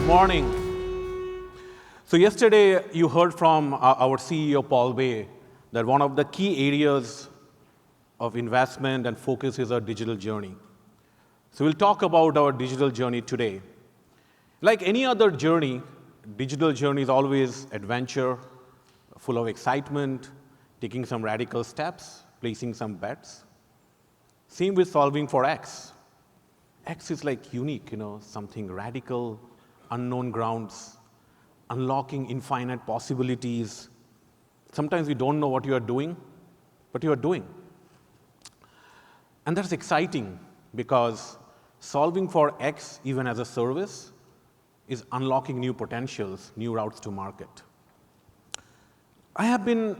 morning. So yesterday you heard from our CEO Paul Bay that one of the key areas of investment and focus is our digital journey. So we'll talk about our digital journey today. Like any other journey, digital journey is always adventure, full of excitement, taking some radical steps, placing some bets. Same with solving for X. X is like unique, something radical, unknown grounds, unlocking infinite possibilities. Sometimes we don't know what you are doing, but you are doing. And that's exciting because solving for X, even as a service, is unlocking new potentials, new routes to market. I have been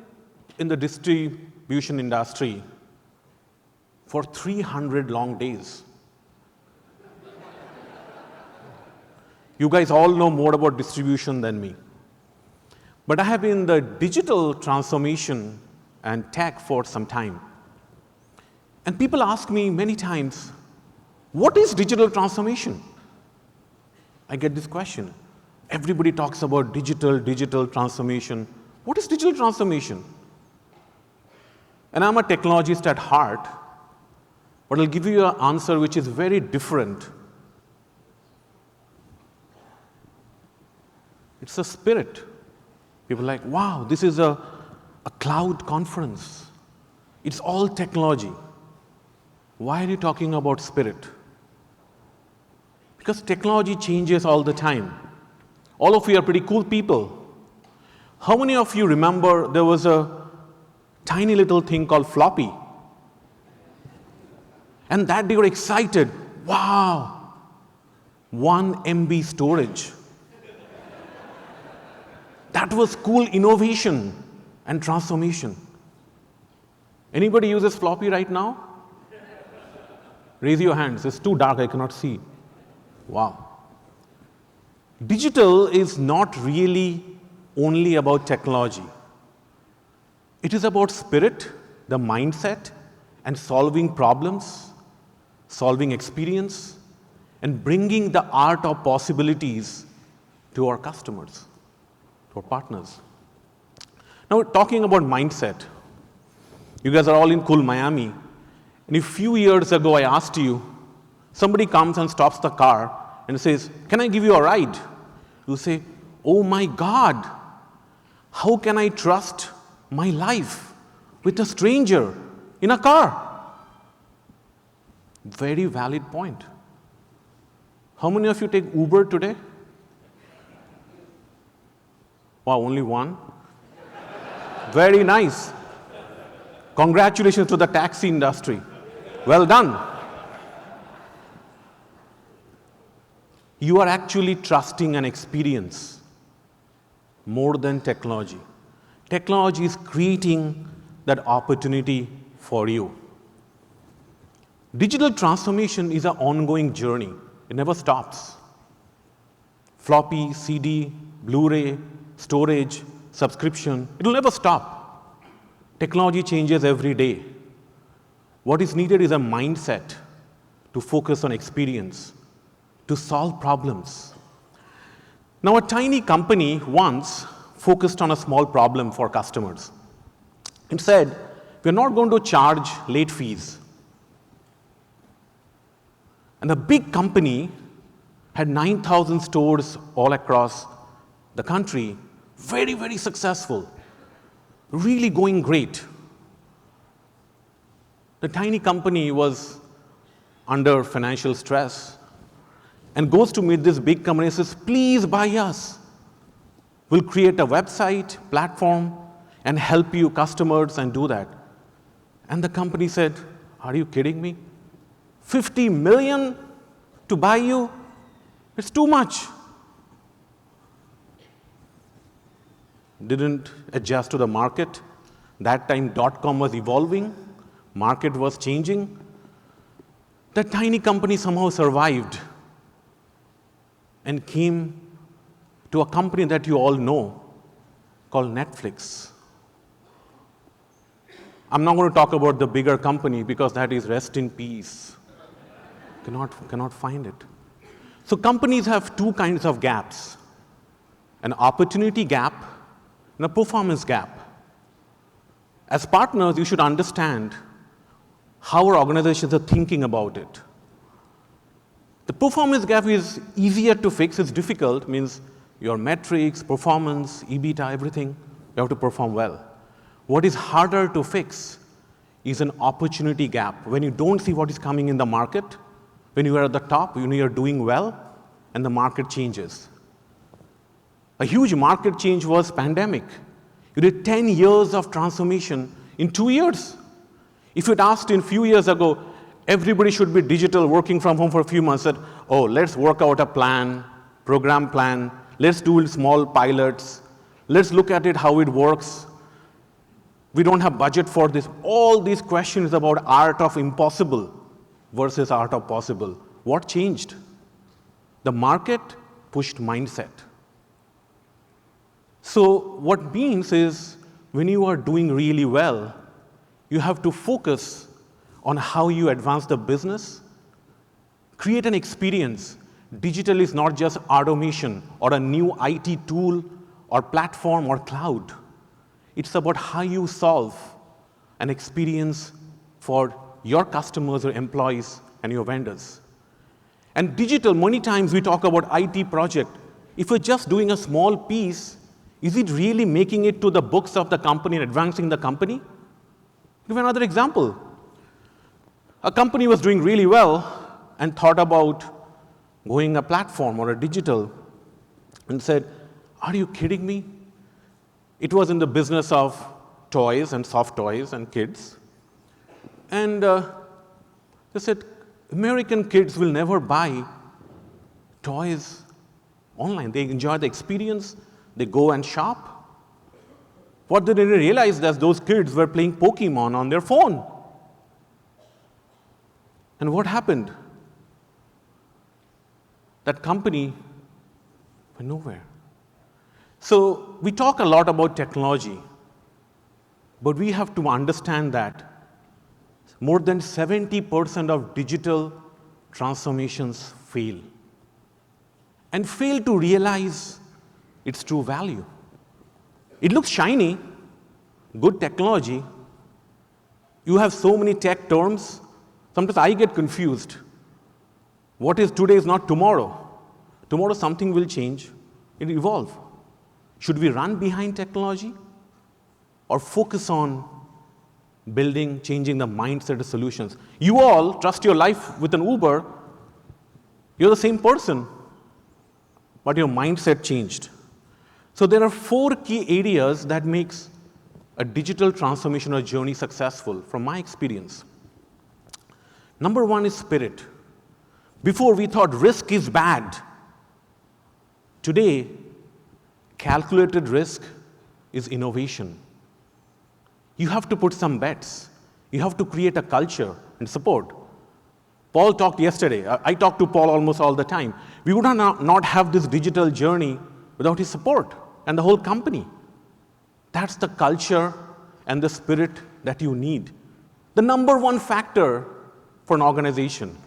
in the distribution industry for 300 long days. You guys all know more about distribution than me. But I have been in the digital transformation and tech for some time. And people ask me many times, what is digital transformation? I get this question. Everybody talks about digital transformation. What is digital transformation? And I'm a technologist at heart, but I'll give you an answer which is very different. It's a spirit. People are like, wow, this is a cloud conference. It's all technology. Why are you talking about spirit? Because technology changes all the time. All of you are pretty cool people. How many of you remember there was a tiny little thing called floppy? And that they were excited. Wow, 1 MB storage. That was cool innovation and transformation. Anybody uses floppy right now? Raise your hands. It's too dark, I cannot see. Wow. Digital is not really only about technology. It is about spirit, the mindset, and solving problems, solving experience, and bringing the art of possibilities to our customers, to our partners. Now, we're talking about mindset. You guys are all in cool Miami. And a few years ago, I asked you, somebody comes and stops the car and says, can I give you a ride? You say, oh my God, how can I trust my life with a stranger in a car? Very valid point. How many of you take Uber today? Wow, only one? Very nice. Congratulations to the taxi industry. Well done. You are actually trusting an experience more than technology. Technology is creating that opportunity for you. Digital transformation is an ongoing journey. It never stops. Floppy, CD, Blu-ray, storage, subscription, it will never stop. Technology changes every day. What is needed is a mindset to focus on experience, to solve problems. Now, a tiny company once focused on a small problem for customers. It said, we're not going to charge late fees. And the big company had 9,000 stores all across the country, very, very successful, really going great. The tiny company was under financial stress and goes to meet this big company and says, please buy us. We'll create a website, platform, and help you customers and do that. And the company said, are you kidding me? 50 million to buy you? It's too much. Didn't adjust to the market. That time, .com was evolving. Market was changing. That tiny company somehow survived and came to a company that you all know called Netflix. I'm not going to talk about the bigger company because that is rest in peace. Cannot find it. So companies have two kinds of gaps, an opportunity gap and a performance gap. As partners, you should understand how our organizations are thinking about it. The performance gap is easier to fix. It's difficult, means your metrics, performance, EBITDA, everything, you have to perform well. What is harder to fix is an opportunity gap. When you don't see what is coming in the market, when you are at the top, when you are doing well, and the market changes. A huge market change was pandemic. You did 10 years of transformation in 2 years. If you'd asked in a few years ago, everybody should be digital, working from home for a few months, said, oh, let's work out a plan, program plan, let's do small pilots, let's look at it, how it works. We don't have budget for this. All these questions about art of impossible versus art of possible. What changed? The market pushed mindset. So what means is when you are doing really well, you have to focus on how you advance the business, create an experience. Digital is not just automation or a new IT tool or platform or cloud. It's about how you solve an experience for your customers or employees and your vendors. And digital, many times we talk about IT project. If you're just doing a small piece, is it really making it to the books of the company and advancing the company? I'll give another example. A company was doing really well and thought about going a platform or a digital and said, are you kidding me? It was in the business of toys and soft toys and kids. And they said, American kids will never buy toys online. They enjoy the experience. They go and shop. What they didn't realize is that those kids were playing Pokemon on their phone. And what happened? That company went nowhere. So we talk a lot about technology, but we have to understand that more than 70% of digital transformations fail, and fail to realize its true value. It looks shiny, good technology. You have so many tech terms. Sometimes I get confused. What is today is not tomorrow. Tomorrow something will change. It will evolve. Should we run behind technology or focus on building, changing the mindset of solutions? You all trust your life with an Uber. You're the same person, but your mindset changed. So there are 4 key areas that makes a digital transformation or journey successful from my experience. Number 1 is spirit. Before we thought risk is bad. Today, calculated risk is innovation. You have to put some bets. You have to create a culture and support. Paul talked yesterday. I talk to Paul almost all the time. We would not have this digital journey without his support and the whole company. That's the culture and the spirit that you need. The number 1 factor for an organization.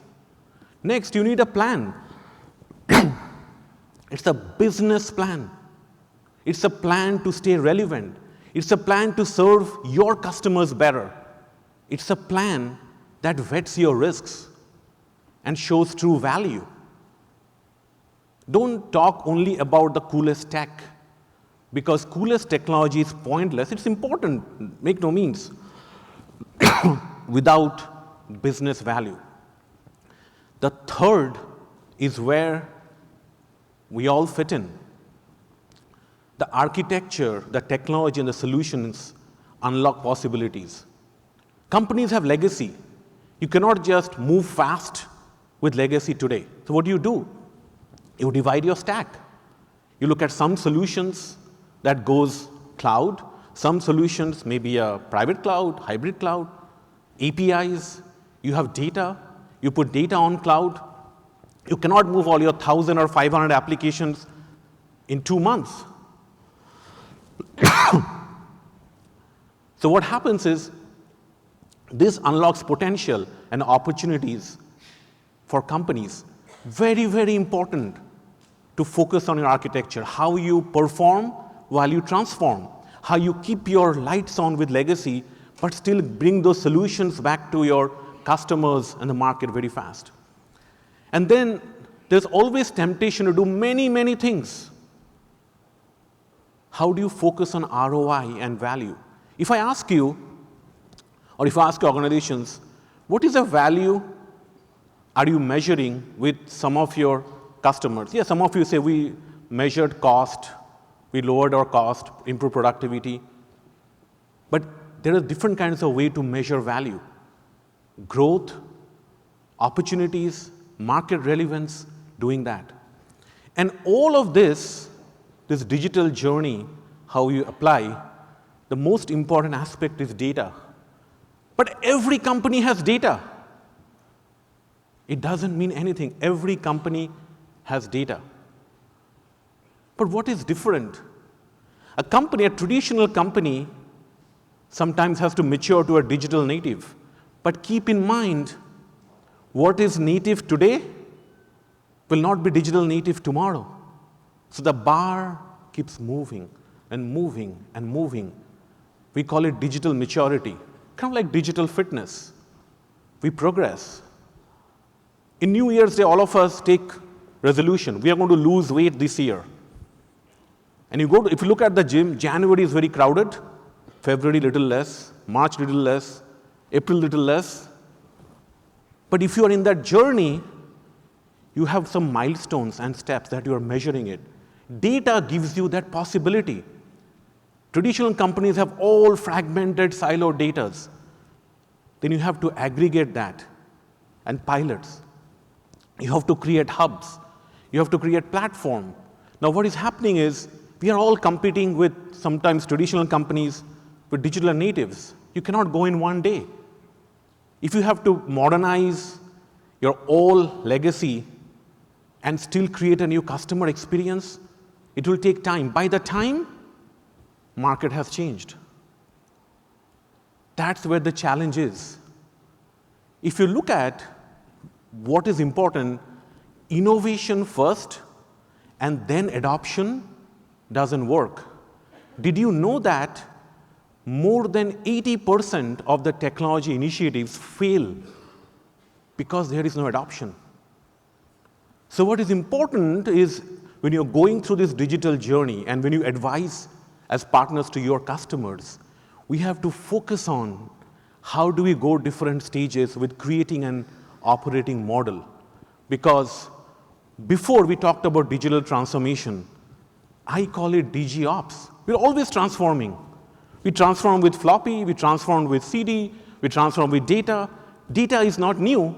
Next, you need a plan. It's a business plan. It's a plan to stay relevant. It's a plan to serve your customers better. It's a plan that vets your risks and shows true value. Don't talk only about the coolest tech, because coolest technology is pointless. It's important, make no means, without business value. The third is where we all fit in. The architecture, the technology, and the solutions unlock possibilities. Companies have legacy. You cannot just move fast with legacy today. So what do? You divide your stack. You look at some solutions that goes cloud, some solutions may be a private cloud, hybrid cloud, APIs, you have data, you put data on cloud. You cannot move all your 1,000 or 500 applications in 2 months. So what happens is this unlocks potential and opportunities for companies. Very, very important to focus on your architecture, how you perform while you transform, how you keep your lights on with legacy, but still bring those solutions back to your customers and the market very fast. And then there's always temptation to do many, many things. How do you focus on ROI and value? If I ask you, or if I ask organizations, what is the value are you measuring with some of your customers? Yeah, some of you say we measured cost, we lowered our cost, improved productivity. But there are different kinds of ways to measure value. Growth, opportunities, market relevance, doing that. And all of this digital journey, how you apply, the most important aspect is data. But every company has data. It doesn't mean anything. Every company has data. But what is different? A company, a traditional company, sometimes has to mature to a digital native. But keep in mind, what is native today will not be digital native tomorrow. So the bar keeps moving and moving and moving. We call it digital maturity, kind of like digital fitness. We progress. In New Year's Day, all of us take resolution. We are going to lose weight this year. And if you look at the gym, January is very crowded, February little less, March little less, April little less. But if you are in that journey, you have some milestones and steps that you are measuring it. Data gives you that possibility. Traditional companies have all fragmented siloed data. Then you have to aggregate that and pilots. You have to create hubs. You have to create platform. Now what is happening is we are all competing with sometimes traditional companies with digital natives. You cannot go in one day. If you have to modernize your old legacy and still create a new customer experience, it will take time. By the time, market has changed. That's where the challenge is. If you look at what is important, innovation first and then adoption doesn't work. Did you know that more than 80% of the technology initiatives fail because there is no adoption? So what is important is when you're going through this digital journey and when you advise as partners to your customers, we have to focus on how do we go different stages with creating an operating model. Because before we talked about digital transformation, I call it DG Ops. We're always transforming. We transform with floppy, we transform with CD, we transform with data. Data is not new.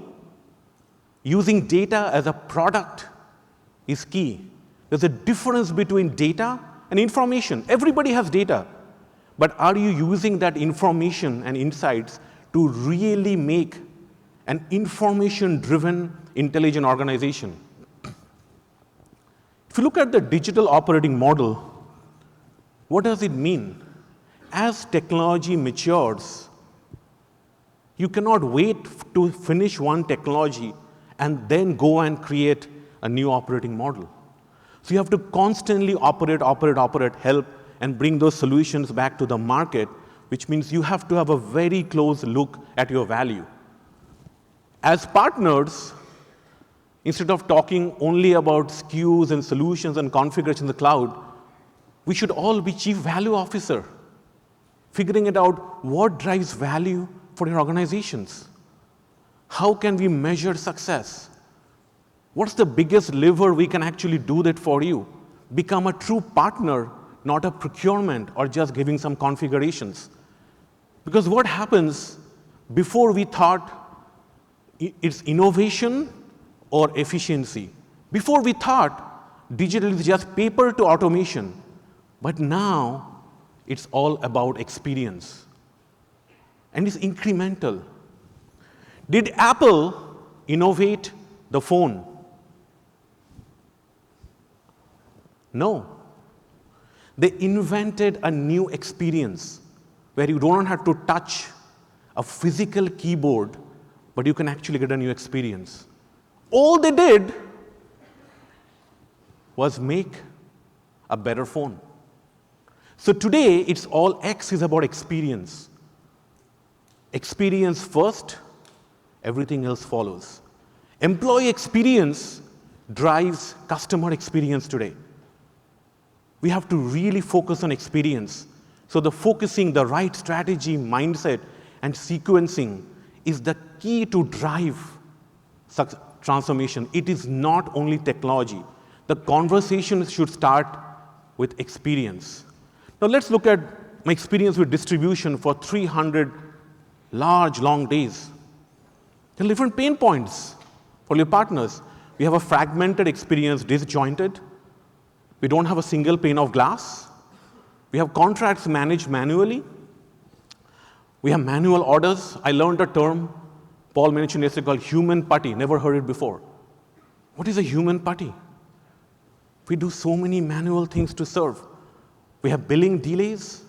Using data as a product is key. There's a difference between data and information. Everybody has data. But are you using that information and insights to really make an information-driven, intelligent organization? If you look at the digital operating model, what does it mean? As technology matures, you cannot wait to finish one technology and then go and create a new operating model. So you have to constantly operate, help, and bring those solutions back to the market, which means you have to have a very close look at your value. As partners, instead of talking only about SKUs and solutions and configuration in the cloud, we should all be chief value officer, figuring it out what drives value for your organizations. How can we measure success? What's the biggest lever we can actually do that for you? Become a true partner, not a procurement or just giving some configurations. Because what happens, before we thought it's innovation or efficiency. Before we thought digital is just paper to automation. But now it's all about experience. And it's incremental. Did Apple innovate the phone? No. They invented a new experience where you don't have to touch a physical keyboard, but you can actually get a new experience. All they did was make a better phone. So today, it's all X is about experience. Experience first, everything else follows. Employee experience drives customer experience today. We have to really focus on experience. So the focusing, the right strategy, mindset, and sequencing is the key to drive transformation. It is not only technology. The conversation should start with experience. Now let's look at my experience with distribution for 300 large, long days. There are different pain points for your partners. We have a fragmented experience, disjointed. We don't have a single pane of glass. We have contracts managed manually. We have manual orders. I learned a term Paul mentioned yesterday called human putty. Never heard it before. What is a human putty? We do so many manual things to serve. We have billing delays.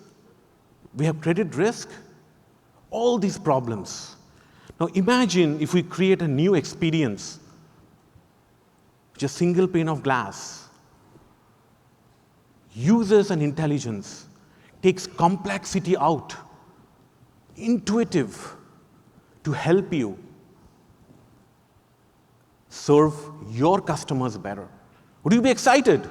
We have credit risk. All these problems. Now imagine if we create a new experience, just a single pane of glass, uses an intelligence, takes complexity out, intuitive to help you serve your customers better. Would you be excited?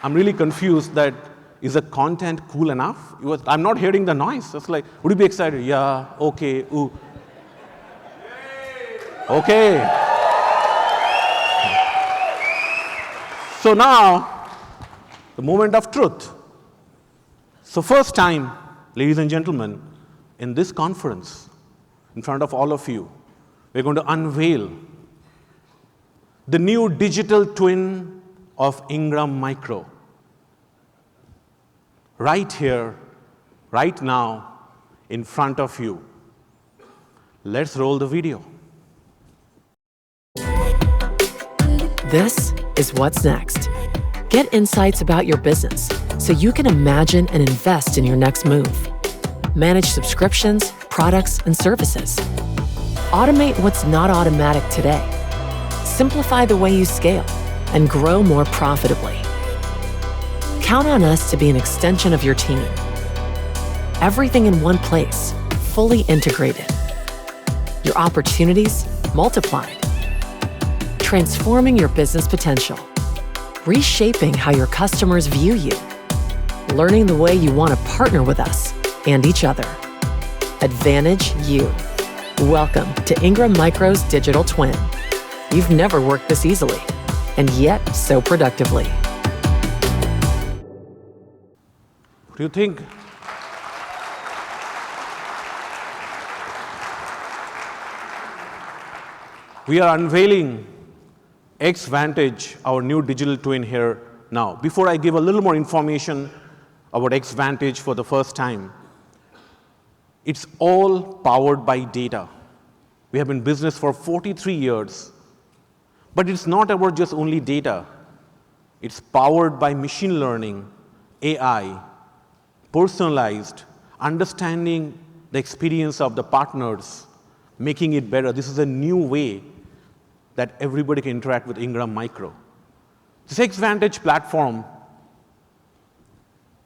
I'm really confused that is the content cool enough? I'm not hearing the noise. It's like, would you be excited? Yeah, okay, ooh. Okay. So now, the moment of truth. So first time, ladies and gentlemen, in this conference, in front of all of you, we're going to unveil the new digital twin of Ingram Micro. Right here, right now, in front of you. Let's roll the video. This is what's next. Get insights about your business so you can imagine and invest in your next move. Manage subscriptions, products, and services. Automate what's not automatic today. Simplify the way you scale and grow more profitably. Count on us to be an extension of your team. Everything in one place, fully integrated. Your opportunities multiplied. Transforming your business potential. Reshaping how your customers view you. Learning the way you want to partner with us and each other. Advantage you. Welcome to Ingram Micro's digital twin. You've never worked this easily, and yet so productively. What do you think? We are unveiling Xvantage, our new digital twin here now. Before I give a little more information about Xvantage for the first time, it's all powered by data. We have been in business for 43 years, but it's not about just only data. It's powered by machine learning, AI, personalized, understanding the experience of the partners, making it better. This is a new way that everybody can interact with Ingram Micro. This Xvantage platform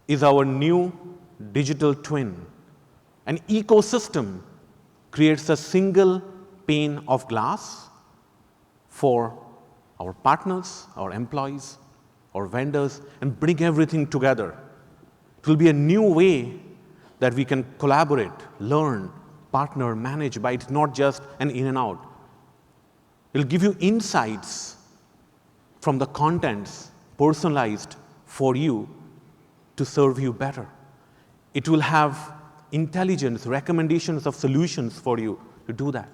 is our new digital twin. An ecosystem creates a single pane of glass for our partners, our employees, our vendors, and bring everything together. It will be a new way that we can collaborate, learn, partner, manage, but it's not just an in and out. It'll give you insights from the contents personalized for you to serve you better. It will have intelligence, recommendations of solutions for you to do that.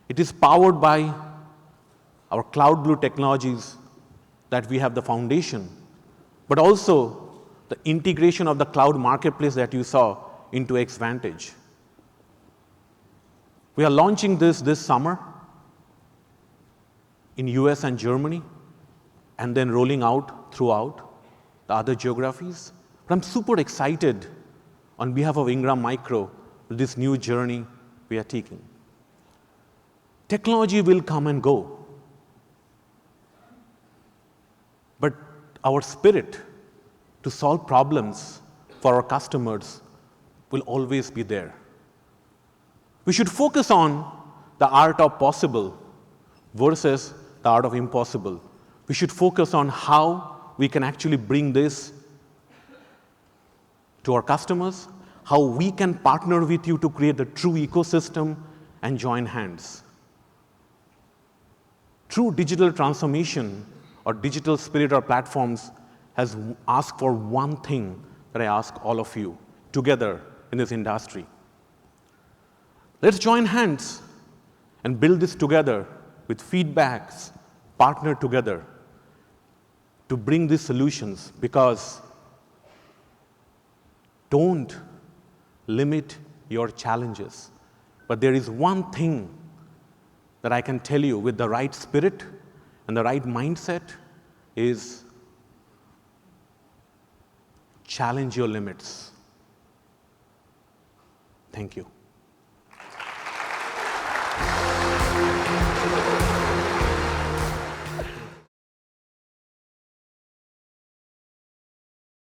It is powered by our Cloud Blue technologies that we have the foundation, but also the integration of the cloud marketplace that you saw into Xvantage. We are launching this summer in US and Germany, and then rolling out throughout the other geographies. But I'm super excited on behalf of Ingram Micro with this new journey we are taking. Technology will come and go, but our spirit to solve problems for our customers will always be there. We should focus on the art of possible versus the art of impossible. We should focus on how we can actually bring this to our customers, how we can partner with you to create the true ecosystem and join hands. True digital transformation or digital spirit or platforms has asked for one thing that I ask all of you together in this industry. Let's join hands and build this together with feedbacks, partner together to bring these solutions, because don't limit your challenges. But there is one thing that I can tell you with the right spirit and the right mindset is challenge your limits. Thank you.